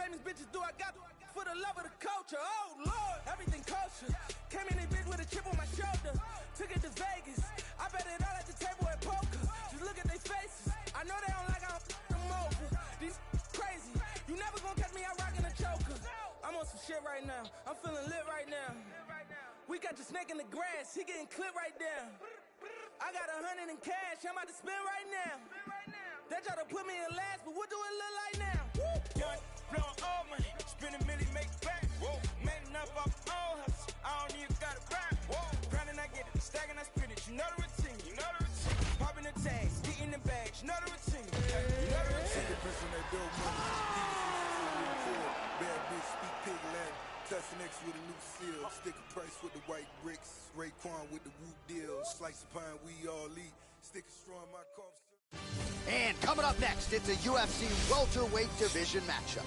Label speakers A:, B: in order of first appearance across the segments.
A: famous bitches do. I got for the love of the culture. Oh, Lord, everything kosher. Came in this bitch with a chip on my shoulder. Took it to Vegas. I bet it all at the table at poker. Just look at their faces. I know they don't like how I'm over. These crazy. You never gonna catch me out rocking a choker. I'm on some shit right now. I'm feeling lit right now. We got the snake in the grass. He getting clipped right there. I got 100 in cash. I'm about to spend right now. They try to put me in last, but what do it look like now?
B: Young, blowing all money. Spend a million, make back. Whoa. Man enough off all hustle. I don't even gotta rap. Whoa. Grinding, I get it. Stacking, I spin it. You know the routine. You know the routine. Popping the tags, getting the bags. You know the routine. You know the routine.
C: The person that do money. Bad bitch, speak pig Latin. Testing X with a new seal. Sticker price with the white bricks. Raekwon with the root deal. Slice of pine, we all eat. Sticker straw in my coughs.
D: And coming up next, it's a UFC welterweight division matchup.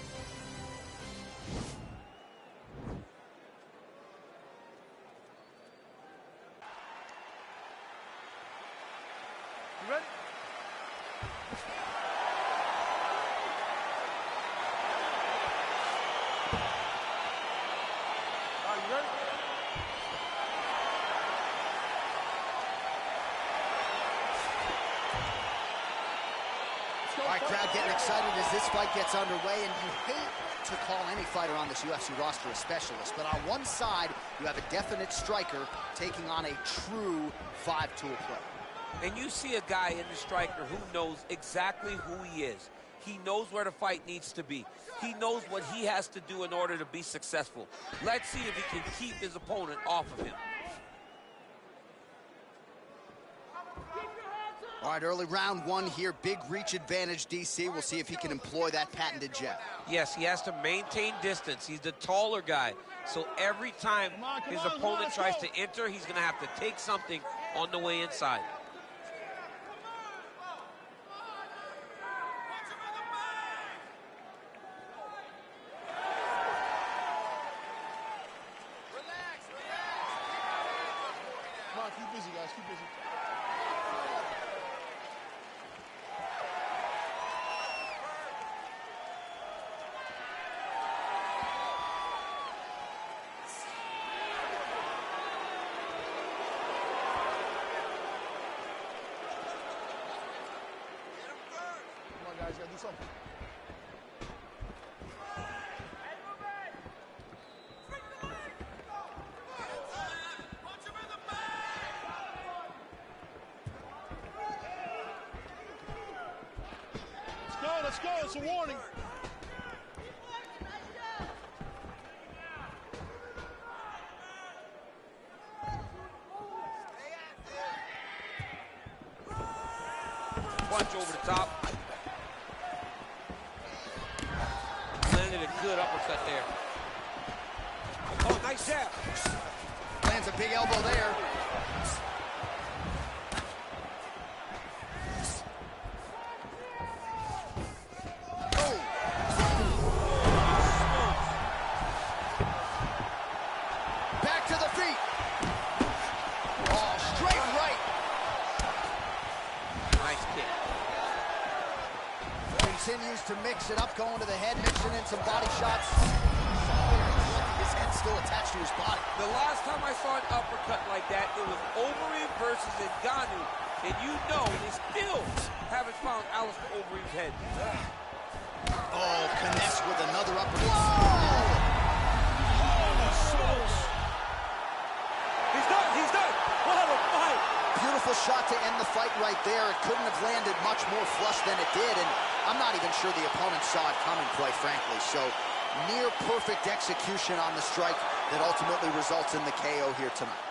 E: You ready? Are you ready?
D: All right, crowd getting excited as this fight gets underway, and you hate to call any fighter on this UFC roster a specialist, but on one side, you have a definite striker taking on a true five-tool player.
F: And you see a guy in the striker who knows exactly who he is. He knows where the fight needs to be. He knows what he has to do in order to be successful. Let's see if he can keep his opponent off of him.
D: All right, early round one here, big reach advantage, DC. We'll see if he can employ that patented jab.
F: Yes, he has to maintain distance. He's the taller guy. So every time his opponent tries to enter, he's going to have to take something on the way inside.
E: Come on, keep busy, guys, keep busy. Guys, gotta do something. Let's go, it's a warning.
F: Punch over the top. Landed a good uppercut there. Oh, nice jab.
D: Lands a big elbow there. Oh. Back to the feet. Oh, straight right.
F: Nice kick.
D: Continues to mix it up, going to the head, mixing in some body shots. His head still attached to his body.
F: The last time I saw an uppercut like that, it was Overeem versus Ngannou. And you know they still haven't found Alistair Overeem's head.
D: Oh, connects with another uppercut.
F: He's done, he's done. What a fight.
D: Beautiful shot to end the fight right there. It couldn't have landed much more flush than it did, and I'm not even sure the opponent saw it coming, quite frankly. So near perfect execution on the strike that ultimately results in the KO here tonight.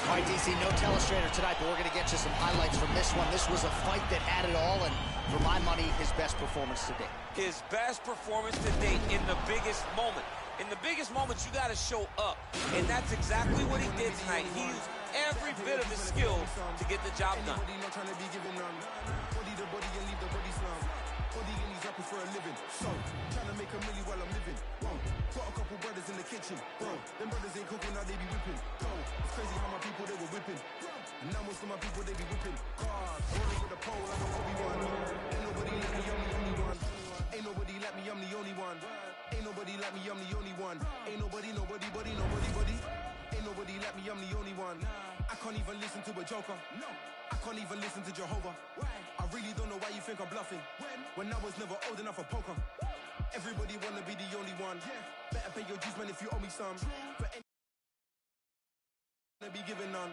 D: All right, DC, no telestrator tonight, but we're going to get you some highlights from this one. This was a fight that had it all, and for my money, his best performance to date.
F: His best performance to date in the biggest moment. In the biggest moments, you got to show up, and that's exactly what he did tonight. He used every bit of his skill to get the job done.
A: For a living, so trying to make a million while I'm living. Whoa, got a couple brothers in the kitchen, bro. Them brothers ain't cooking, now they be whipping. Go, it's crazy how my people they were whipping. And now most of my people they be whipping. Cars, rolling with the pole like a Obi-Wan. Ain't nobody let me, only one.
B: Ain't nobody like me, I'm the only one. Ain't nobody like me, I'm the only one. Ain't nobody. Ain't nobody like me, I'm the only one. I can't even listen to a joker. I can't even listen to Jehovah. I really don't know why you think I'm bluffing. When I was never old enough for poker. Everybody wanna be the only one. Better pay your dues, man, if you owe me some. Be given none.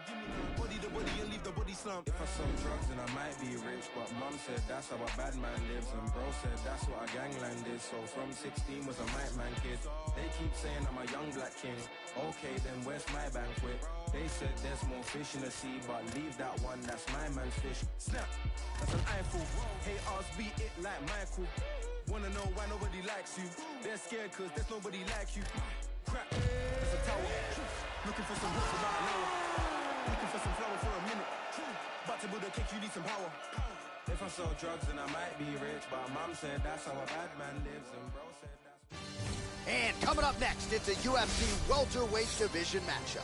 B: Body the body and leave the body slump.
G: If I sold drugs then I might be rich, but mum said that's how a bad man lives, and bro said that's what a gangland is. So from 16 was a night man kid. They keep saying I'm a young black king. Okay, then where's my banquet? They said there's more fish in the sea, but leave that one, that's my man's fish.
B: Snap, that's an eyeful. Haters beat it like Michael. Wanna know why nobody likes you? They're scared cause there's nobody like you. Crap, that's a tower. Looking for some hooks about an hour. Looking for some flour for a minute. But to build a cake, you need some power.
G: If I sold drugs then I might be rich, but mum said that's how a bad man lives, and bro said that's...
D: And coming up next, it's a UFC welterweight division matchup.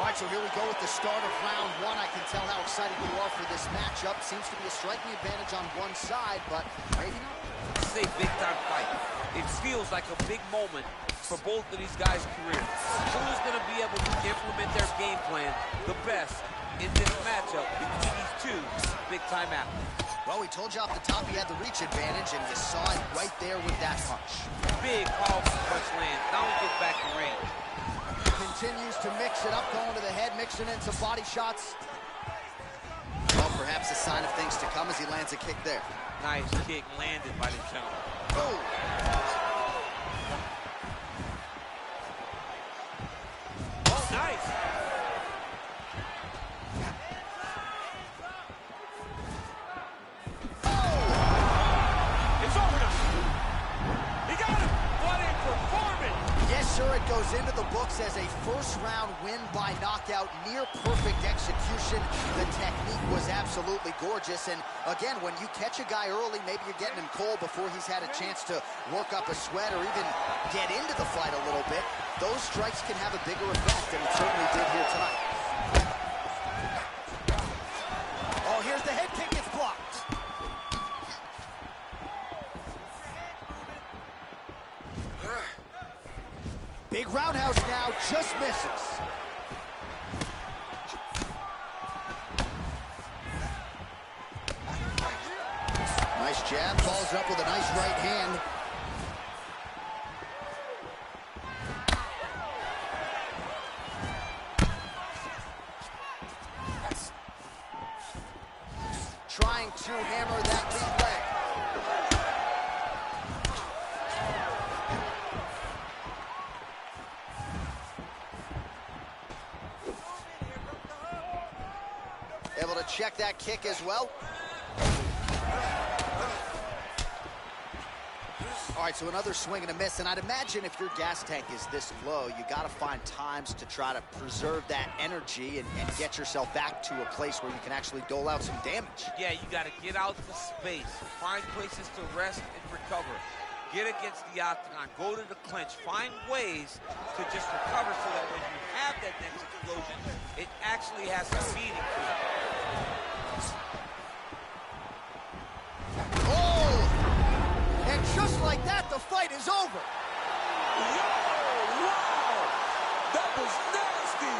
D: All right, so here we go with the start of round one. I can tell how excited you are for this matchup. Seems to be a striking advantage on one side, but maybe not.
F: This is a big-time fight. It feels like a big moment for both of these guys' careers. Who's going to be able to implement their game plan the best in this matchup between these two big-time athletes?
D: Well, we told you off the top he had the reach advantage, and you saw it right there with that punch.
F: Big, powerful punch lands. Now he gets back in range.
D: Continues to mix it up, going to the head, mixing in some body shots. Well, perhaps a sign of things to come as he lands a kick there.
F: Nice kick landed by the gentleman.
D: Oh!
F: Oh, nice! It's over now! He got him! What a performance!
D: Yes, sir, it goes into the books as a first-round win by knockout, near-perfect execution. The technique was absolutely gorgeous, and again, when you catch a guy early, maybe you're getting him cold before he's had a chance to work up a sweat or even get into the fight a little bit, those strikes can have a bigger effect, and it certainly did here tonight. Oh, here's the head kick, it's blocked. Big roundhouse now, just misses. Nice jab, follows up with a nice right hand. Trying to hammer that lead leg. Able to check that kick as well. All right, so another swing and a miss, and I'd imagine if your gas tank is this low, you got to find times to try to preserve that energy and get yourself back to a place where you can actually dole out some damage.
F: Yeah, you got to get out to space, find places to rest and recover. Get against the octagon, go to the clinch, find ways to just recover so that when you have that next explosion, it actually has some meaning to it.
D: Oh! And just like that, the fight is over.
F: Wow! That was nasty!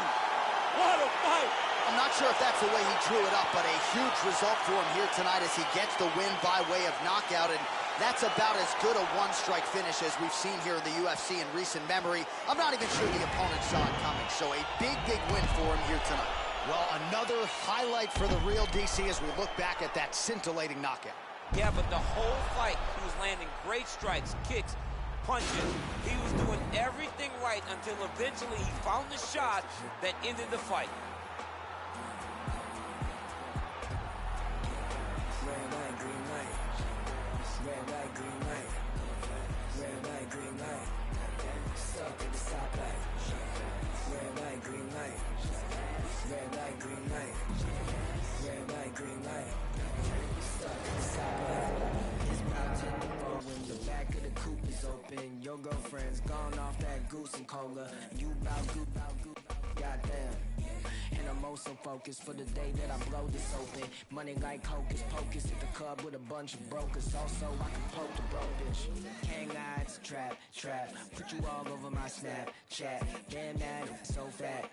F: What a fight!
D: I'm not sure if that's the way he drew it up, but a huge result for him here tonight as he gets the win by way of knockout, and that's about as good a one-strike finish as we've seen here in the UFC in recent memory. I'm not even sure the opponent saw it coming, so a big, big win for him here tonight. Well, another highlight for the real DC as we look back at that scintillating knockout.
F: Yeah, but the whole fight, he was landing great strikes, kicks, punches. He was doing everything right until eventually he found the shot that ended the fight.
H: Red light, green light. Red light, green light. Red light, green light. Stop it. Coca-Cola. You bout good, goddamn. And I'm also focused for the day that I blow this open. Money like hocus pocus at the club with a bunch of brokers. Also, I can poke the broke bitch. Hang eyes, trap. Put you all over my Snapchat. Damn that, so fat.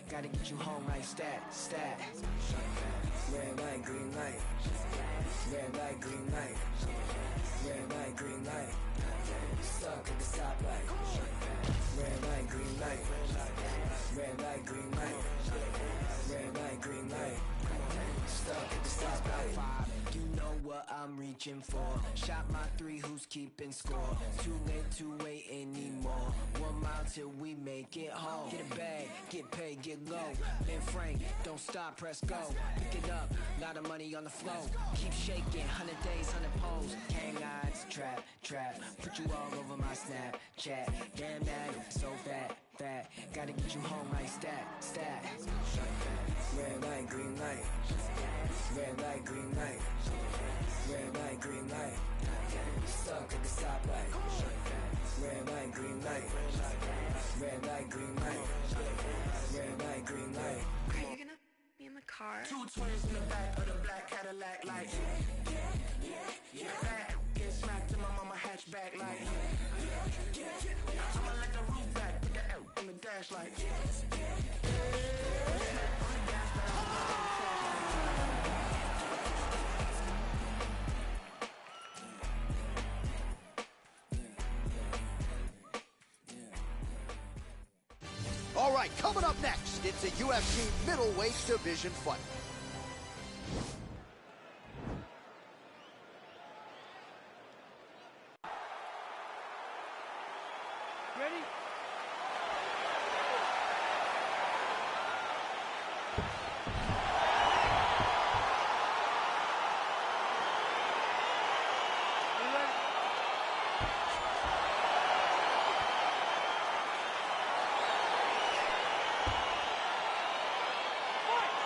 H: Gotta get you home like stat. Red light, green light. Red light, green light. Red light, green light. Stuck at the stoplight. Red light, green light. Red light, green light. Red light, green light. Stuck at the stoplight. You know what I'm reaching for. Shot my 3, who's keeping score? Too late to wait anymore. 1 mile till we make it home. Get a bag, get paid, get low. Ben Frank, don't stop, press go. Pick it up, lot of money on the flow. Keep shaking, 100 days, 100 poles. Hang eyes, trap. Put you all over my Snapchat. Damn that, so fat. Gotta get you home like stat. Red light, green light. Red light, green light. Red light, green light. Stuck at the stoplight. Red light, green light. Red light, green light. Red light, green light.
I: Are you gonna be in the car?
J: 2 twins in the back of the black Cadillac, like back, get smacked in my mama hatchback, like I'ma let the roof back, put the L on the dash, like
D: All right, coming up next, it's a UFC middleweight division fight.
E: Ready?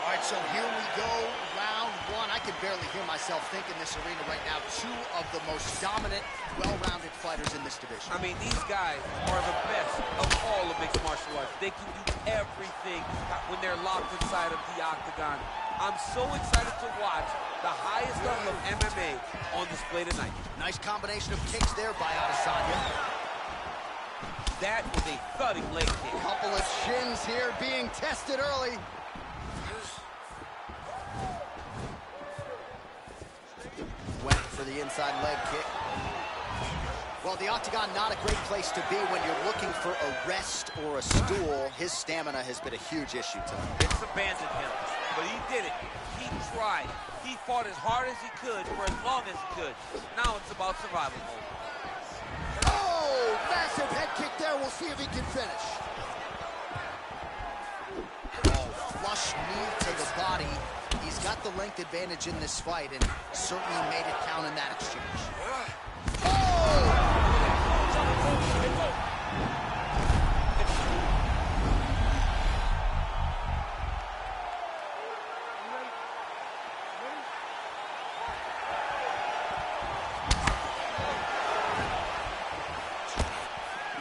D: All right, so here we go, round 1. I can barely hear myself think in this arena right now. 2 of the most dominant, well-rounded fighters in this division.
F: I mean, these guys are the best of all of mixed martial arts. They can do everything when they're locked inside of the octagon. I'm so excited to watch the highest level of MMA on display tonight.
D: Nice combination of kicks there by Adesanya.
F: That was a thudding leg kick.
D: Couple of shins here being tested early. Went for the inside leg kick. Well, the octagon, not a great place to be when you're looking for a rest or a stool. His stamina has been a huge issue tonight.
F: It's abandoned him, but he did it. He tried. He fought as hard as he could for as long as he could. Now it's about survival mode.
D: Oh, massive head kick there. We'll see if he can finish. Oh, flush knee to the body. He's got the length advantage in this fight and certainly made it count in that exchange. Oh!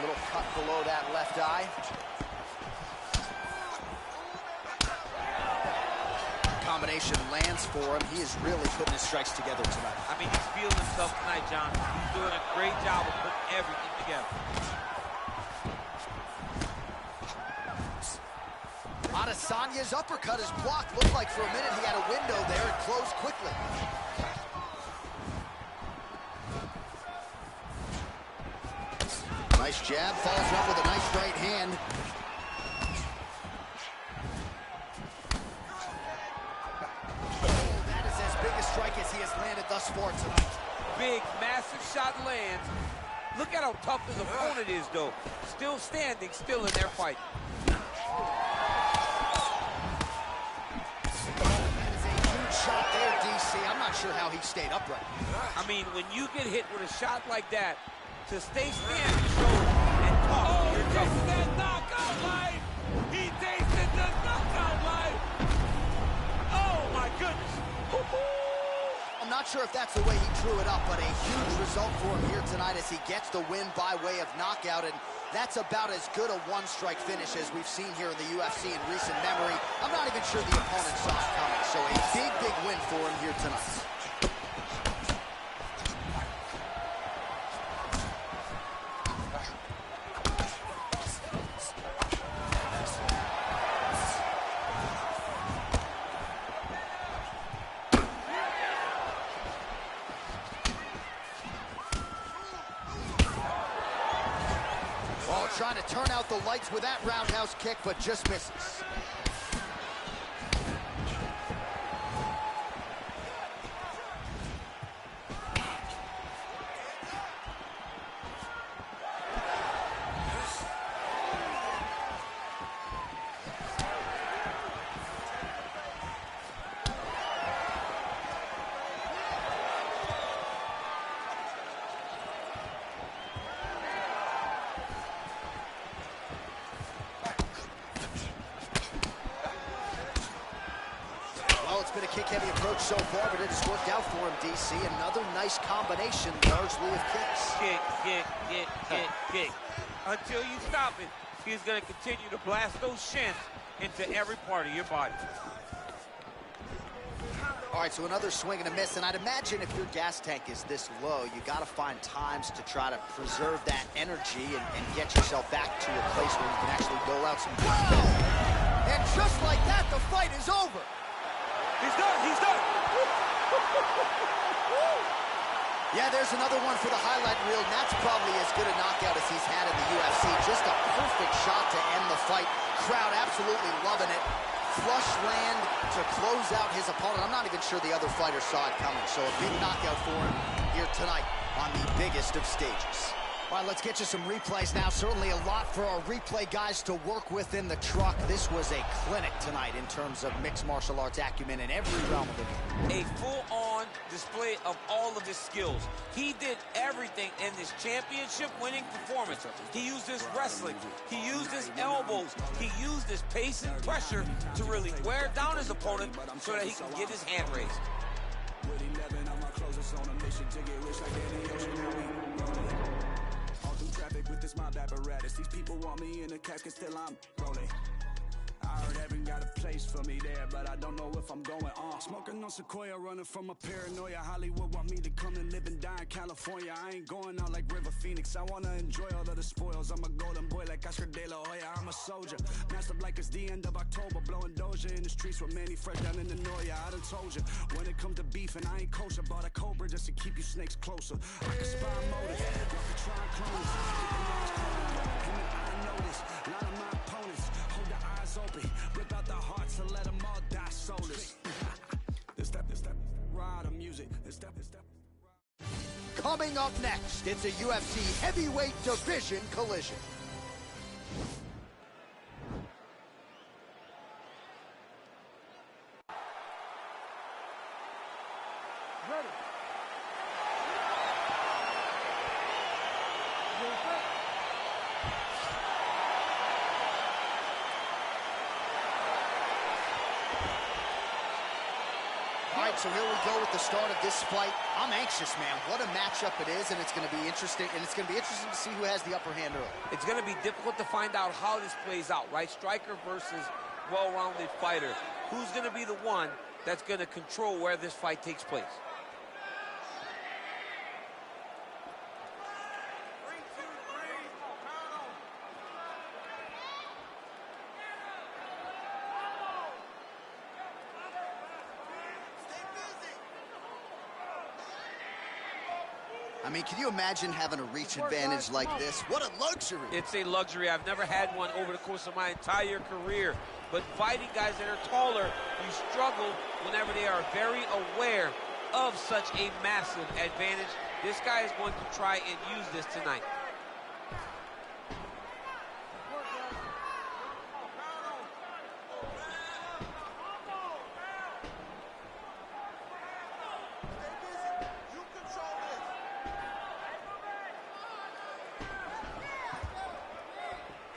D: Little cut below that left eye. Combination lands for him. He is really putting his strikes together tonight.
F: I mean, he's feeling himself tonight, John. He's doing a great job of putting everything together.
D: Adesanya's uppercut is blocked. Looked like for a minute he had a window there. It closed quickly. Nice jab. Follows up with a nice right hand. Strike as he has landed thus far tonight.
F: Big, massive shot lands. Look at how tough his opponent is, though. Still standing, still in their fight.
D: That is a huge shot there, DC. I'm not sure how he stayed upright.
F: I mean, when you get hit with a shot like that, to stay standing shows and talk. Oh, he tasted that knockout life! He tasted the knockout life! Oh, my goodness.
D: I'm not sure if that's the way he drew it up, but a huge result for him here tonight as he gets the win by way of knockout. And That's about as good a one-strike finish as we've seen here in the UFC in recent memory. I'm not even sure the opponent saw it coming, so a big, big win for him here tonight. Trying to turn out the lights with that roundhouse kick, but just misses. It's been a kick-heavy approach so far, but it has worked out for him, DC. Another nice combination, largely of kicks.
F: Kick. Until you stop it, he's going to continue to blast those shins into every part of your body.
D: All right, so another swing and a miss, and I'd imagine if your gas tank is this low, you got to find times to try to preserve that energy and get yourself back to a place where you can actually dole out some good stuff. And just like that, the fight is over.
F: He's done.
D: Yeah, there's another one for the highlight reel, and that's probably as good a knockout as he's had in the UFC. Just a perfect shot to end the fight. Crowd absolutely loving it. Flush land to close out his opponent. I'm not even sure the other fighter saw it coming, so a big knockout for him here tonight on the biggest of stages. All right, let's get you some replays now. Certainly a lot for our replay guys to work with in the truck. This was a clinic tonight in terms of mixed martial arts acumen in every realm of the game.
F: A full-on display of all of his skills. He did everything in this championship-winning performance. He used his wrestling. He used his elbows. He used his pace and pressure to really wear down his opponent so that he can get his hand raised.
B: With 11 on my closest on a mission to get rich like Danny Ocean. All through traffic with this mob apparatus. These people want me in a casket, still I'm rolling. I heard heaven got a place for me there, but I don't know if I'm going on. Smoking on Sequoia, running from a paranoia. Hollywood want me to come and live and die in California. I ain't going out like River Phoenix. I wanna enjoy all of the spoils. I'm a golden boy like Oscar De La Hoya. I'm a soldier, masked up like it's the end of October. Blowing Doja in the streets with Manny fresh down in the Noya. I done told you, when it comes to beef and I ain't kosher. Bought a Cobra just to keep you snakes closer. I can spy motive, y'all can try and clone us. I notice, a lot of my opponents hold their eyes open, rip out the hearts and let them all die soulless. This step, ride the music. This step.
D: Coming up next, it's a UFC heavyweight division collision.
E: Ready.
D: All right, so here we go with the start of this fight. I'm anxious, man. What a matchup it is, and it's going to be interesting. And it's going to be interesting to see who has the upper hand early.
F: It's going to be difficult to find out how this plays out, right? Striker versus well-rounded fighter. Who's going to be the one that's going to control where this fight takes place?
D: I mean, can you imagine having a reach advantage like this? What a luxury.
F: It's a luxury. I've never had one over the course of my entire career. But fighting guys that are taller, you struggle whenever they are very aware of such a massive advantage. This guy is going to try and use this tonight.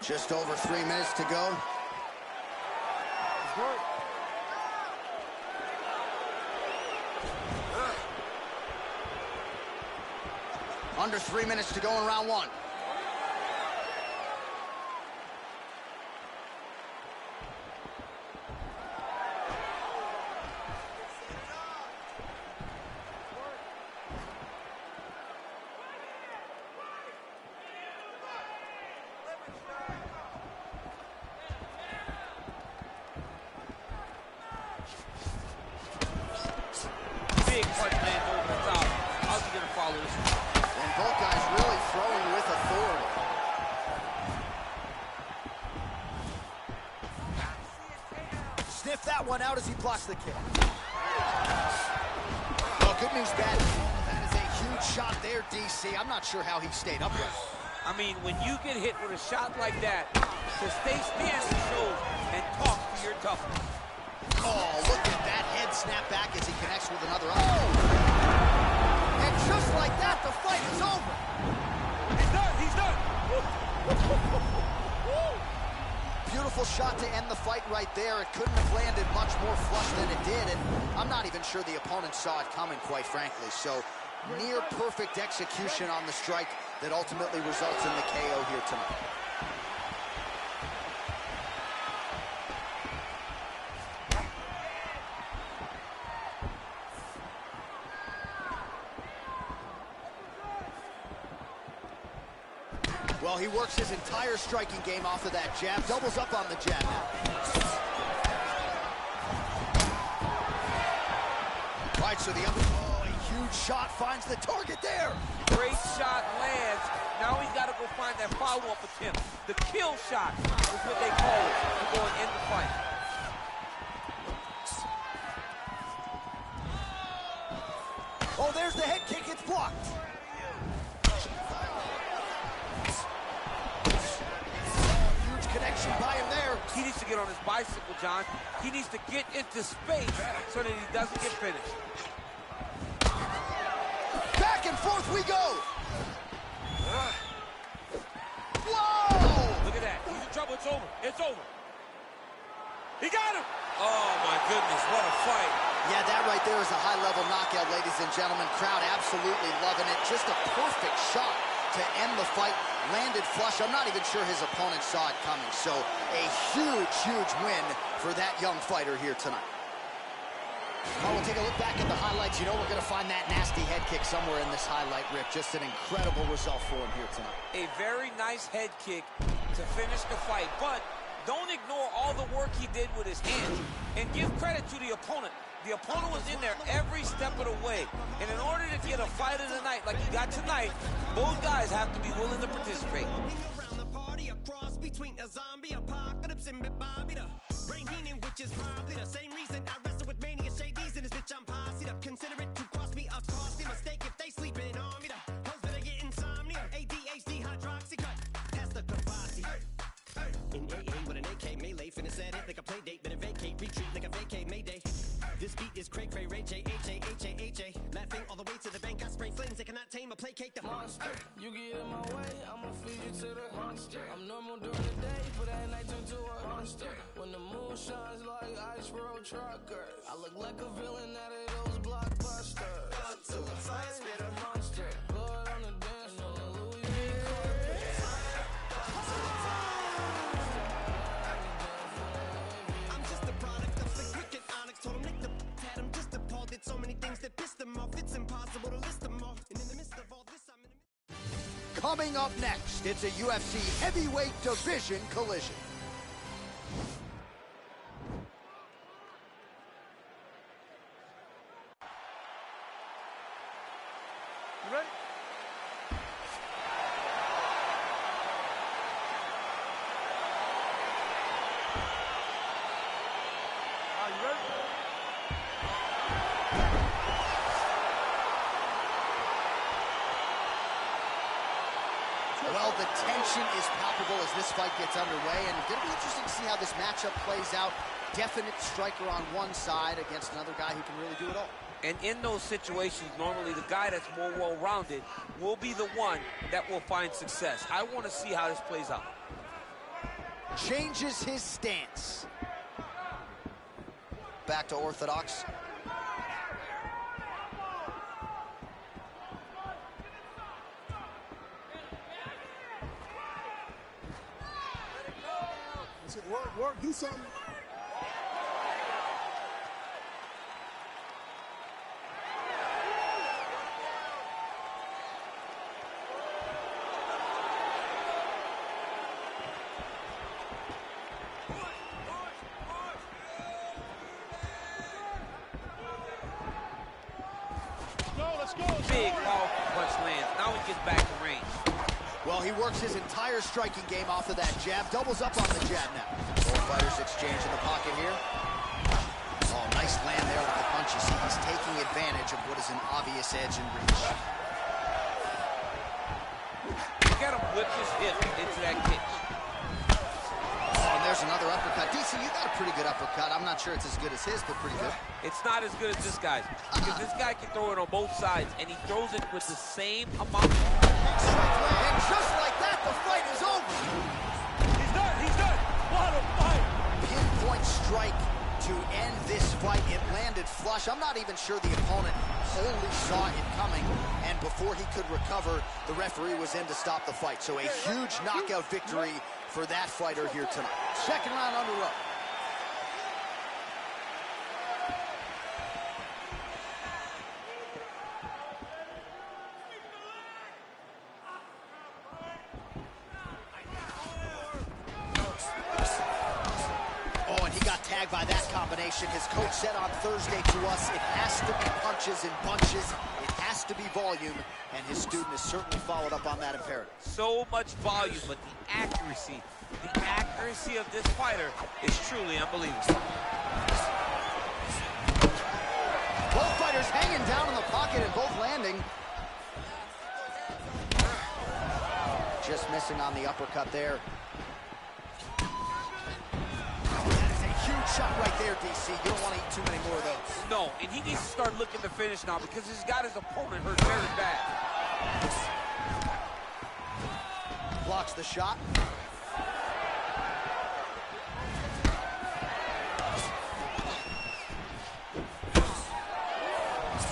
D: Just over 3 minutes to go. Under 3 minutes to go in round one. Sniff that one out as he blocks the kick. Oh, good news, bad. That is a huge shot there, DC. I'm not sure how he stayed upright.
F: I mean, when you get hit with a shot like that, to stay stands and shows and talk to your toughness.
D: Oh, look at that head snap back as he connects with another. Oh! And just like that, the fight is over.
F: He's done. He's done.
D: Beautiful shot to end the fight right there. It couldn't have landed much more flush than it did, and I'm not even sure the opponent saw it coming, quite frankly. So, near perfect execution on the strike that ultimately results in the KO here tonight. Well, he works his entire striking game off of that jab. Doubles up on the jab now. All right, so a huge shot finds the target there.
F: Great shot lands. Now he's got to go find that follow-up attempt. The kill shot is what they call it to go and end the fight.
D: Oh, there's the head kick. It's blocked. Connection by him there.
F: He needs to get on his bicycle, John. He needs to get into space so that he doesn't get finished.
D: Back and forth we go. Whoa!
F: Look at that. He's in trouble. It's over. It's over. He got him. Oh, my goodness. What a fight.
D: Yeah, that right there is a high-level knockout, ladies and gentlemen. Crowd absolutely loving it. Just a perfect shot to end the fight. Landed flush. I'm not even sure his opponent saw it coming. So a huge, huge win for that young fighter here tonight. Well, we'll take a look back at the highlights. You know we're going to find that nasty head kick somewhere in this highlight, Rick. Just an incredible result for him here tonight.
F: A very nice head kick to finish the fight. But don't ignore all the work he did with his hands. And give credit to the opponent. The opponent was in there every step of the way. And in order to get a fight of the night like he got tonight, both guys have to be willing to participate.
K: Around the party, a cross between a zombie apocalypse and Bobby the brain healing, which is probably the same reason I wrestle with mania shades in this bitch. I'm posse up. Consider it to cross me a costly mistake if they sleeping on me. The hoes better get insomnia. ADHD hydroxy cut. Pass the Kavasi. In AA with an AK melee, finna set it like a play date. Better vacate, retreat like a vacate Mayday. This beat is cray cray, Ray J, H-A, laughing all the way to the bank. I spray flames, they cannot tame or placate the monster.
L: You get in my way, I'ma feed you to the monster. I'm normal during the day, but at night turn to a monster. When the moon shines like ice road truckers, I look like a villain out of those blockbusters.
K: Up to the fire, spit a
L: Monster, blood on the dance floor, Louis V.
K: I'm just a product of the cricket onyx. Told him Nick the had him just appalled. Did so many things that pissed him off. It's impossible to list them all. And in the midst of all this, I'm in the...
D: Coming up next, it's a UFC heavyweight division collision.
E: You ready? Are you ready?
D: Well, the tension is palpable as this fight gets underway, and it's going to be interesting to see how this matchup plays out. Definite striker on one side against another guy who can really do it all.
F: And in those situations, normally the guy that's more well-rounded will be the one that will find success. I want to see how this plays out.
D: Changes his stance. Back to orthodox.
E: Work, do something.
F: Big, powerful punch lands. Now he gets back to range.
D: Well, he works his entire striking game off of that jab, doubles up on the jab now. Both fighters exchange in the pocket here. Oh, nice land there with the punch. You see, he's taking advantage of what is an obvious edge in reach.
F: Look at him whip his hip into that kick.
D: Oh, and there's another uppercut. DC, you got a pretty good uppercut. I'm not sure it's as good as his, but pretty good.
F: It's not as good as this guy's, because this guy can throw it on both sides, and he throws it with the same amount.
D: And just like that, the fight is over.
F: He's done. He's done. What a fight.
D: Pinpoint strike to end this fight. It landed flush. I'm not even sure the opponent wholly saw it coming, and before he could recover, the referee was in to stop the fight. So a huge knockout victory for that fighter here tonight. Second round on the road. By that combination. His coach said on Thursday to us, it has to be punches and bunches. It has to be volume, and his student has certainly followed up on that imperative.
F: So much volume, but the accuracy of this fighter is truly unbelievable.
D: Both fighters hanging down in the pocket and both landing. Just missing on the uppercut there. Huge shot right there, DC. You don't want to eat too many more of those.
F: No, and he needs to start looking to finish now because he's got his opponent hurt very bad.
D: Blocks the shot.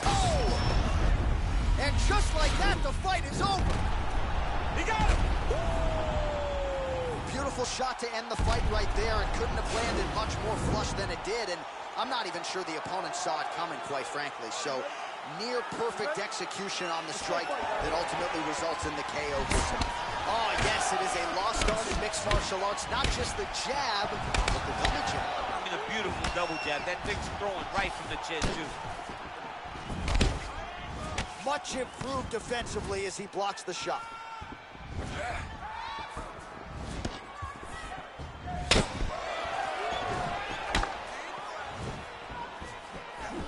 D: Oh! And just like that, the fight is over.
F: He got him!
D: Beautiful shot to end the fight right there. It couldn't have landed much more flush than it did, and I'm not even sure the opponent saw it coming, quite frankly. So near perfect execution on the strike that ultimately results in the KO. Oh yes, it is a lost art in mixed martial arts. Not just the jab, but the double jab.
F: I mean, a beautiful double jab. That thing's throwing right from the chin too.
D: Much improved defensively as he blocks the shot.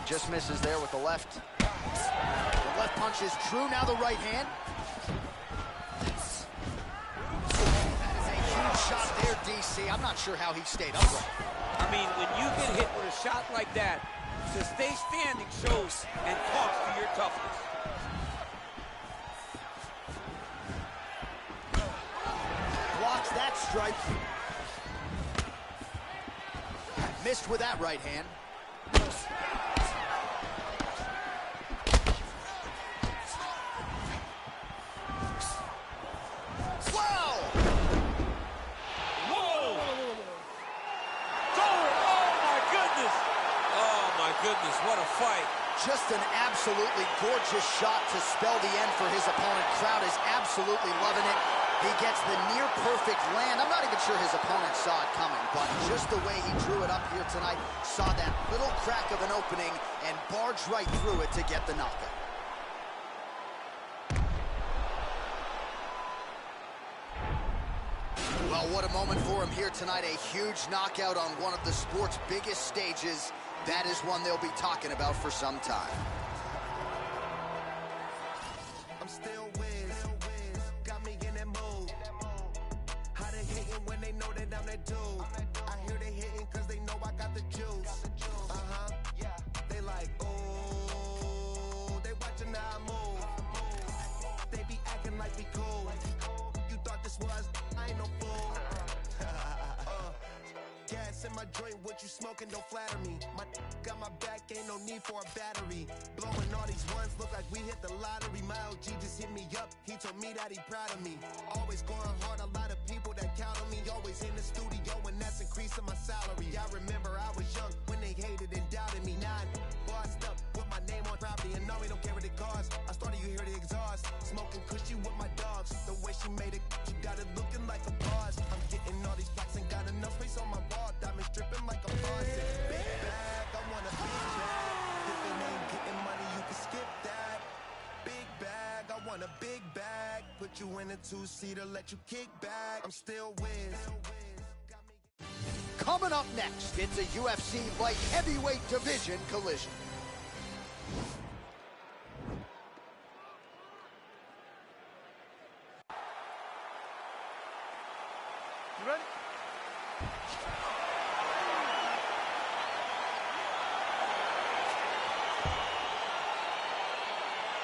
D: Just misses there with the left. The left punch is true. Now the right hand. That is a huge shot there, DC. I'm not sure how he stayed upright.
F: I mean, when you get hit with a shot like that, to stay standing shows and talks to your toughness.
D: Blocks that strike. Missed with that right hand.
F: Goodness, what a fight.
D: Just an absolutely gorgeous shot to spell the end for his opponent. Crowd is absolutely loving it. He gets the near perfect land. I'm not even sure his opponent saw it coming, but just the way he drew it up here tonight, saw that little crack of an opening and barged right through it to get the knockout. Well, what a moment for him here tonight. A huge knockout on one of the sport's biggest stages. That is one they'll be talking about for some time.
B: I'm still whiz, got me in that mood. How they hating when they know that I'm that dude? I hear they hating cause they know I got the juice. They like, oh, they watching how I move. They be acting like we cool. You thought this was, I ain't no fool. Gas in my joint, what you smoking, don't flatter me. My got my back, ain't no need for a battery. Blowing all these ones, look like we hit the lottery. My OG just hit me up, he told me that he proud of me. Always going hard, a lot of people that count on me. Always in the studio, and that's increasing my salary. I remember I was young when they hated and doubted me. Now I'm bossed up, with my name on property, and no, we don't care what it costs. I started, you hear the exhaust. Smoking cushy with my dogs. The way she made it, she got it looking like a boss. I'm getting all these plaques and got enough space on my wall. Diamonds dripping like a faucet. Big bag, I want a big bag. If it ain't getting money, you can skip that. Big bag, I want a big bag. Put you in it.
G: two-seater, let you kick back. I'm still Wiz.
D: Coming up next, it's a UFC light heavyweight division collision.
E: You ready?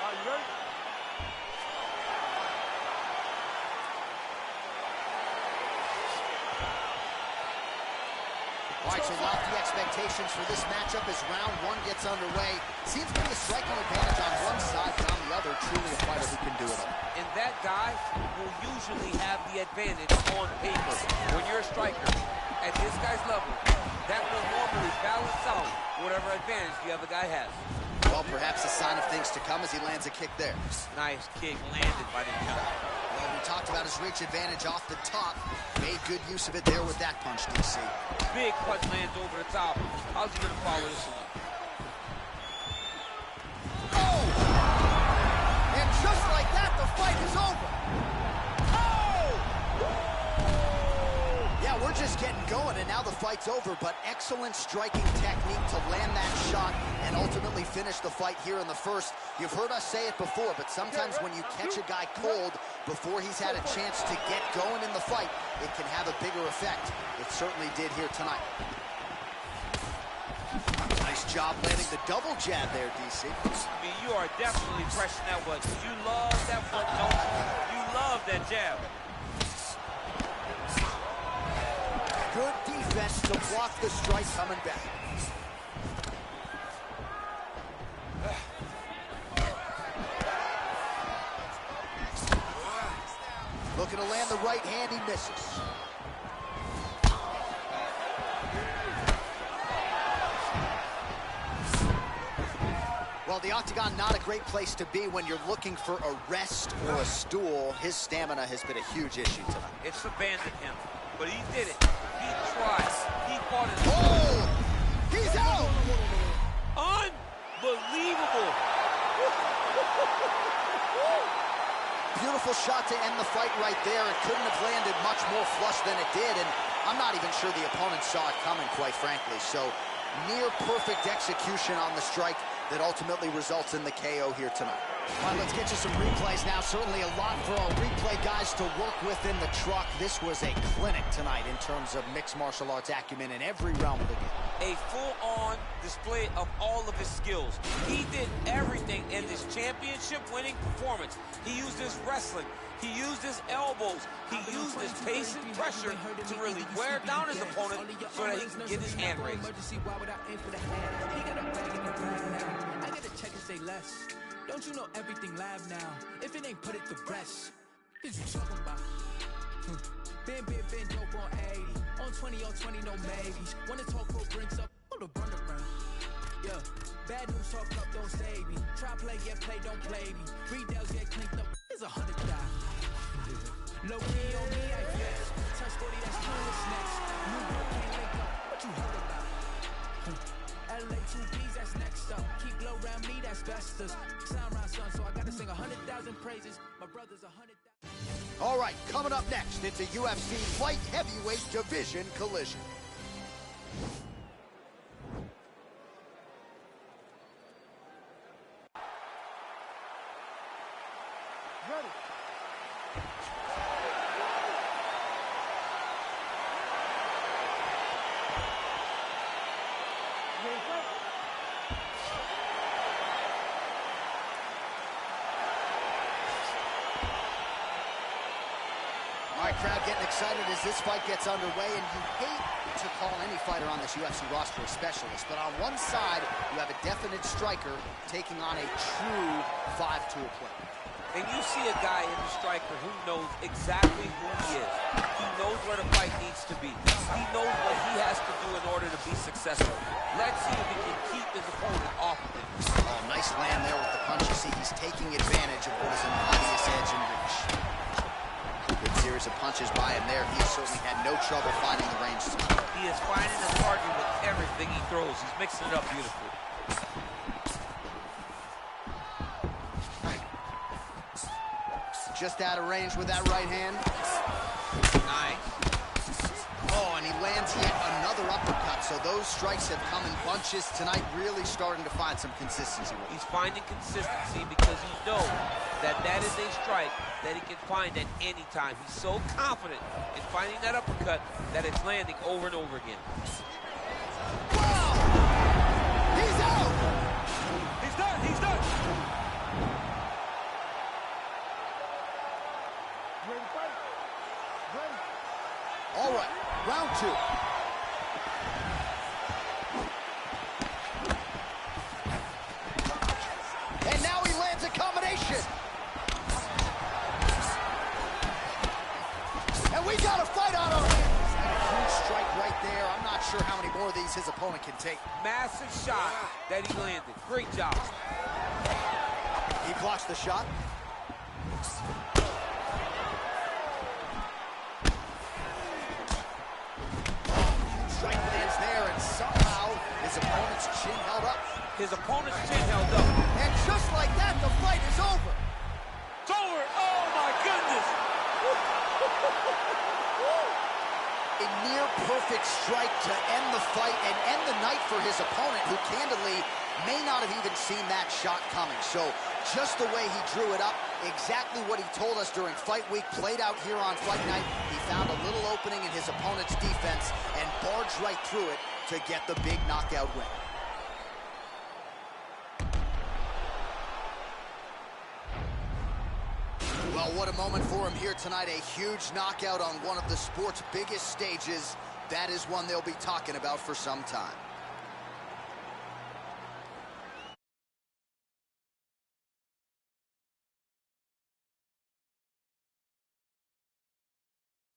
E: Are you ready?
D: All right, so lofty expectations for this matchup as round one gets underway. Seems to be a striking advantage on one side, but on the other, truly a fighter who can do it all.
F: And that guy will usually have the advantage on paper. When you're a striker at this guy's level, that will normally balance out whatever advantage the other guy has.
D: Well, perhaps a sign of things to come as he lands a kick there.
F: Nice kick landed by the jump.
D: Well, we talked about his reach advantage off the top. Made good use of it there with that punch, DC.
F: Big punch lands over the top. How's he going to follow this one?
D: Oh! And just like that, the fight is over. Oh! Yeah, we're just getting going, and now the fight's over, but excellent striking technique to land that shot and ultimately finish the fight here in the first. You've heard us say it before, but sometimes when you catch a guy cold before he's had a chance to get going in the fight, it can have a bigger effect. It certainly did here tonight. Nice job landing the double jab there, DC.
F: I mean, you are definitely pressing that one. You love that one, don't you? You love that jab.
D: Good defense to block the strike coming back. Looking to land the right hand, he misses. Well, the octagon, not a great place to be when you're looking for a rest or a stool. His stamina has been a huge issue tonight.
F: It's abandoned him, but he did it. He tried. He fought it.
D: Oh! He's out!
F: Unbelievable.
D: Beautiful shot to end the fight right there. It couldn't have landed much more flush than it did, and I'm not even sure the opponent saw it coming, quite frankly. So, near perfect execution on the strike that ultimately results in the KO here tonight. All right, let's get you some replays now. Certainly a lot for our replay guys to work with in the truck. This was a clinic tonight in terms of mixed martial arts acumen in every realm of the game.
F: A full-on display of all of his skills. He did everything in this championship-winning performance. He used his wrestling. He used his elbows. He used his pace and pressure to really wear down his opponent so that he can get his hand raised.
M: I gotta check and say less. Don't you know everything live now? If it ain't, put it to rest. What you talking about? Been dope on 80. On 20, no maybes. Wanna talk for brings up, hold the run around. Yeah, bad news talk up, don't save me. Try play, get play, don't play me. Redells get cleaned up, it's 100,000. Low key on me, I flex. Touch 40, that's clueless next. New York can't link up, what you heard about? LA 2Bs, that's next up. Keep low around me, that's bestest. Sound round son, so I gotta sing 100,000 praises. My brother's 100,000.
D: All right, coming up next, it's a UFC light heavyweight division collision.
E: Ready?
D: All right, crowd getting excited as this fight gets underway, and you hate to call any fighter on this UFC roster a specialist, but on one side, you have a definite striker taking on a true 5-tool player.
F: And you see a guy in the striker who knows exactly who he is. He knows where the fight needs to be. He knows what he has to do in order to be successful. Let's see if he can keep his opponent off of him.
D: Oh, nice land there with the punch. You see he's taking advantage of what is an obvious edge and reach. Good series of punches by him there. He certainly had no trouble finding the range.
F: He is finding the target with everything he throws. He's mixing it up beautifully.
D: just out of range with that right hand.
F: Nice.
D: Oh, and he lands yet another uppercut. So those strikes have come in bunches tonight, really starting to find some consistency.
F: He's finding consistency because he knows that that is a strike that he can find at any time. He's so confident in finding that uppercut that it's landing over and over again.
D: Wow! He's out!
F: He's done, he's done!
E: Ready to fight? Ready?
D: All right, round 2. And now he lands a combination. And we got a fight on our hands. A huge strike right there. I'm not sure how many more of these his opponent can take.
F: Massive shot that he landed. Great job.
D: He blocks the shot. Strike lands there, and somehow his opponent's chin held up.
F: His opponent's chin held up.
D: And just like that, the fight is over.
F: It's over. Oh, my goodness.
D: A near-perfect strike to end the fight and end the night for his opponent, who candidly may not have even seen that shot coming. So just the way he drew it up, exactly what he told us during fight week, played out here on fight night. He found a little opening in his opponent's defense and barged right through it to get the big knockout win. Well, what a moment for him here tonight. A huge knockout on one of the sport's biggest stages. That is one they'll be talking about for some time.